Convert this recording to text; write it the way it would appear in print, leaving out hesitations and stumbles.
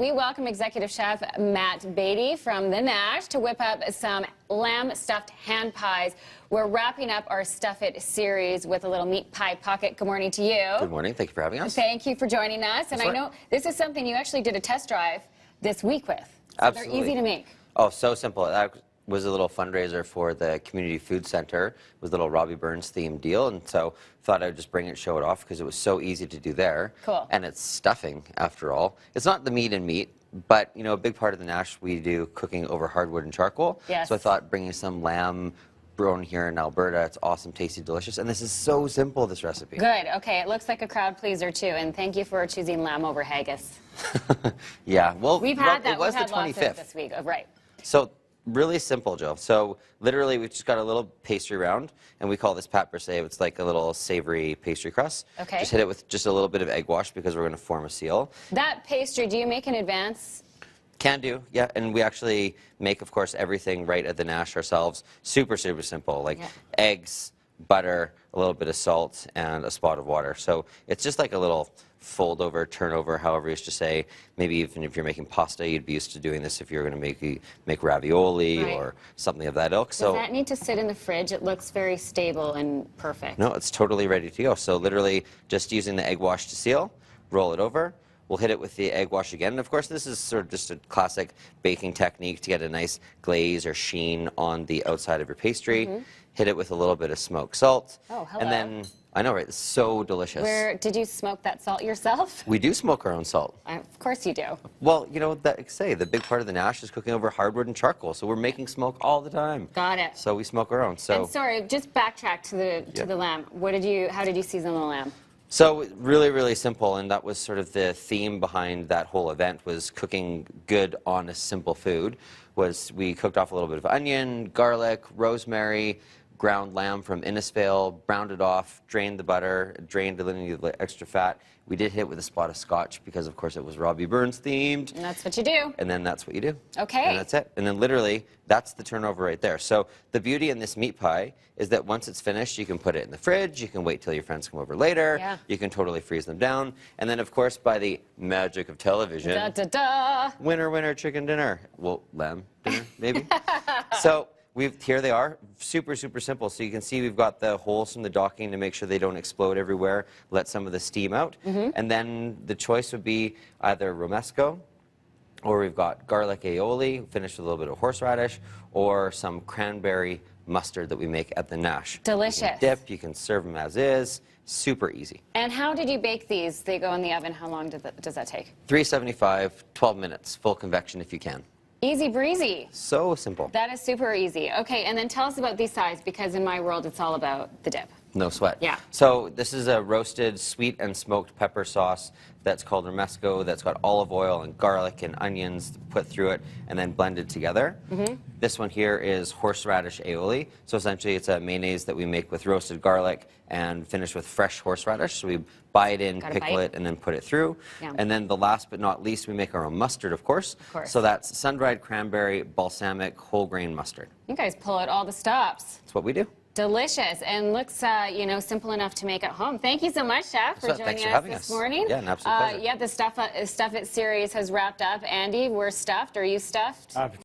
We welcome Executive Chef Matt Batey from the Nash to whip up some lamb stuffed hand pies. We're wrapping up our Stuff It series with a little meat pie pocket. Good morning to you. Good morning. Thank you for having us. Thank you for joining us. And I know this is something you actually did a test drive this week with. So Absolutely. They're easy to make. Oh, so simple. That was a little fundraiser for the Community Food Center. It was a little Robbie Burns themed deal, and so thought I'd just bring it, show it off, because it was so easy to do there. Cool. And it's stuffing, after all. It's not the meat and meat, but you know, a big part of the Nash, we do cooking over hardwood and charcoal. Yes. So I thought bringing some lamb grown here in Alberta, it's awesome, tasty, delicious, and this is so simple, this recipe. Good. Okay, it looks like a crowd pleaser too, and thank you for choosing lamb over haggis. Yeah, well, We've had that. It was We've had the lots of it 25th. this week. Oh, right. So really simple, Joe. So literally, we've just got a little pastry round, and we call this pâte brûlée. It's like a little savory pastry crust. Okay. Just hit it with just a little bit of egg wash because we're going to form a seal. That pastry, do you make in advance? Can do, yeah. And we actually make, of course, everything right at the Nash ourselves. Super, super simple. Like eggs, butter, a little bit of salt, and a spot of water. So it's just like a little fold over, turnover, however you used to say. Maybe even if you're making pasta, you'd be used to doing this if you're going to make ravioli or something of that ilk. Does So that need to sit in the fridge? It looks very stable and perfect. no, it's totally ready to go. So literally just using the egg wash to seal, roll it over. We'll hit it with the egg wash again. And of course, this is sort of just a classic baking technique to get a nice glaze or sheen on the outside of your pastry. Hit it with a little bit of smoked salt. Oh, hello. And then, I know, right? It's so delicious. Where did you smoke that salt yourself? We do smoke our own salt. Of course you do. Well, you know, the big part of the Nash is cooking over hardwood and charcoal, so we're making smoke all the time. Got it. So we smoke our own. So And sorry, just backtrack to the lamb. How did you season the lamb? So really, really simple, and that was sort of the theme behind that whole event, was cooking good, honest, simple food. Was we cooked off a little bit of onion, garlic, rosemary, ground lamb from Innisfail, browned it off, drained the butter, drained any of the extra fat. We did hit it with a spot of scotch because, of course, it was Robbie Burns themed. And that's what you do. And then that's what you do. Okay. And that's it. And then literally, that's the turnover right there. So the beauty in this meat pie is that once it's finished, you can put it in the fridge. You can wait till your friends come over later. Yeah. You can totally freeze them down. And then, of course, by the magic of television, Da, da, da. winner, winner, chicken dinner. Well, lamb dinner, maybe. So here they are, super, super simple. So you can see we've got the holes from the docking to make sure they don't explode everywhere, let some of the steam out. And then the choice would be either romesco, or we've got garlic aioli, finished with a little bit of horseradish, or some cranberry mustard that we make at the Nash. Delicious. You can dip, you can serve them as is, super easy. And how did you bake these? They go in the oven. How long does that take? 375, 12 minutes, full convection if you can. Easy breezy. So simple. That is super easy. Okay, and then tell us about these sides, because in my world, it's all about the dip. No sweat. Yeah. So this is a roasted sweet and smoked pepper sauce that's called romesco, that's got olive oil and garlic and onions put through it and then blended together. This one here is horseradish aioli. So essentially it's a mayonnaise that we make with roasted garlic and finish with fresh horseradish. So we buy it in, pickle it, and then put it through. Yeah. And then the last but not least, we make our own mustard, of course. So that's sun-dried cranberry, balsamic, whole grain mustard. You guys pull out all the stops. That's what we do. Delicious, and looks, you know, simple enough to make at home. Thank you so much, Chef, for joining us this morning. Yeah, an absolute pleasure. Yeah, the Stuff It series has wrapped up. Andy, we're stuffed. Are you stuffed?